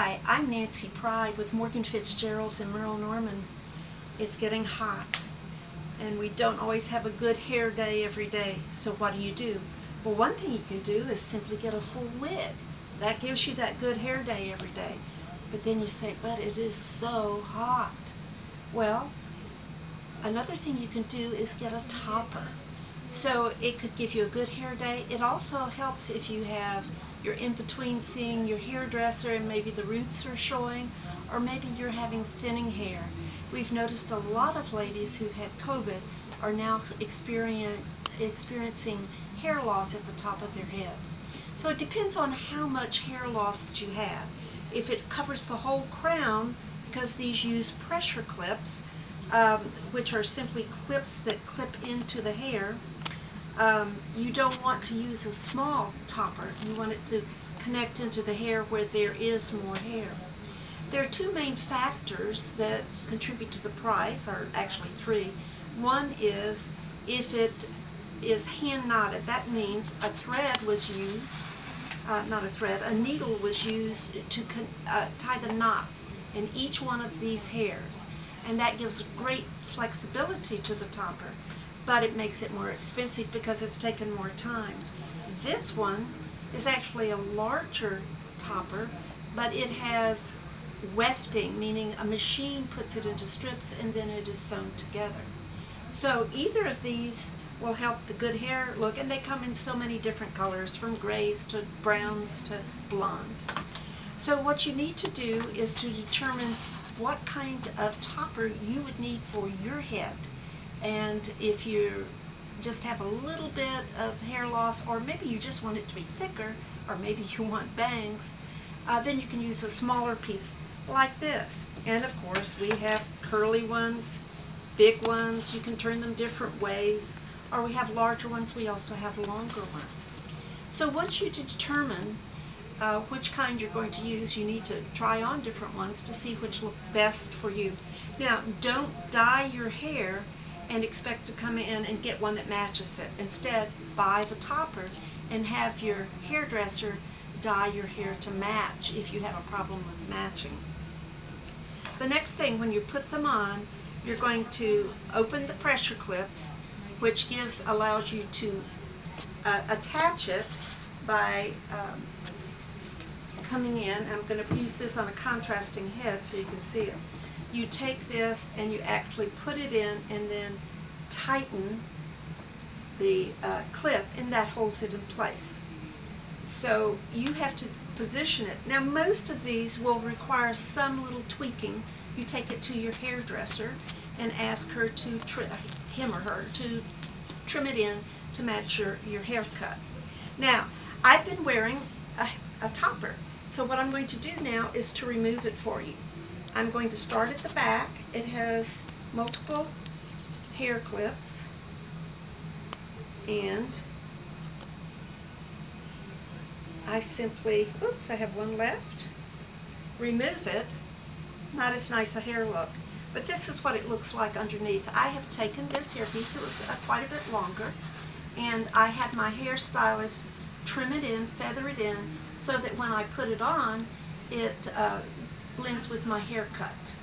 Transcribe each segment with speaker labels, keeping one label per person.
Speaker 1: Hi, I'm Nancy Pride with Morgan Fitzgerald's and Merle Norman. It's getting hot, and we don't always have a good hair day every day, so what do? Well, one thing you can do is simply get a full wig. That gives you that good hair day every day. But then you say, but it is so hot. Well, another thing you can do is get a topper. So it could give you a good hair day. It also helps if you're in between seeing your hairdresser and maybe the roots are showing, or maybe you're having thinning hair. We've noticed a lot of ladies who've had COVID are now experiencing hair loss at the top of their head. So it depends on how much hair loss that you have. If it covers the whole crown, because these use pressure clips, which are simply clips that clip into the hair, you don't want to use a small topper. You want it to connect into the hair where there is more hair. There are two main factors that contribute to the price, or actually three. One is if it is hand knotted. That means a thread was used, a needle was used to tie the knots in each one of these hairs. And that gives great flexibility to the topper, but it makes it more expensive because it's taken more time. This one is actually a larger topper, but it has wefting, meaning a machine puts it into strips and then it is sewn together. So either of these will help the good hair look, and they come in so many different colors, from grays to browns to blondes. So what you need to do is to determine what kind of topper you would need for your head. And if you just have a little bit of hair loss, or maybe you just want it to be thicker, or maybe you want bangs, then you can use a smaller piece like this. And of course we have curly ones, big ones, you can turn them different ways, or we have larger ones, we also have longer ones. So once you determine which kind you're going to use, you need to try on different ones to see which look best for you. Now, don't dye your hair and expect to come in and get one that matches it. Instead, buy the topper and have your hairdresser dye your hair to match if you have a problem with matching. The next thing, when you put them on, you're going to open the pressure clips, which allows you to attach it by coming in. I'm going to use this on a contrasting head so you can see it. You take this and you actually put it in and then tighten the clip, and that holds it in place. So you have to position it. Now most of these will require some little tweaking. You take it to your hairdresser and ask her to him or her to trim it in to match your haircut. Now, I've been wearing a topper, so what I'm going to do now is to remove it for you. I'm going to start at the back. It has multiple hair clips, and I simply, oops, I have one left, remove it. Not as nice a hair look, but this is what it looks like underneath. I have taken this hairpiece, it was quite a bit longer, and I had my hairstylist trim it in, feather it in, so that when I put it on, it blends with my haircut.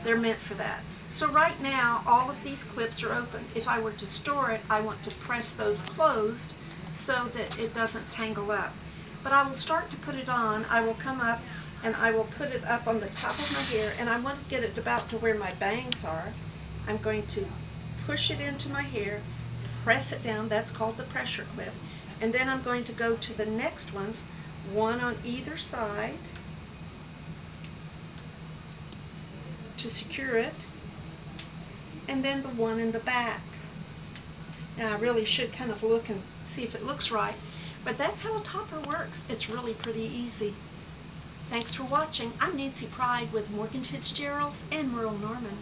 Speaker 1: They're meant for that. So right now, all of these clips are open. If I were to store it, I want to press those closed so that it doesn't tangle up. But I will start to put it on. I will come up and I will put it up on the top of my hair, and I want to get it about to where my bangs are. I'm going to push it into my hair, press it down, that's called the pressure clip, and then I'm going to go to the next ones, one on either side to secure it, and then the one in the back. Now I really should kind of look and see if it looks right, but that's how a topper works. It's really pretty easy. Thanks for watching. I'm Nancy Pride with Morgan Fitzgerald's and Merle Norman.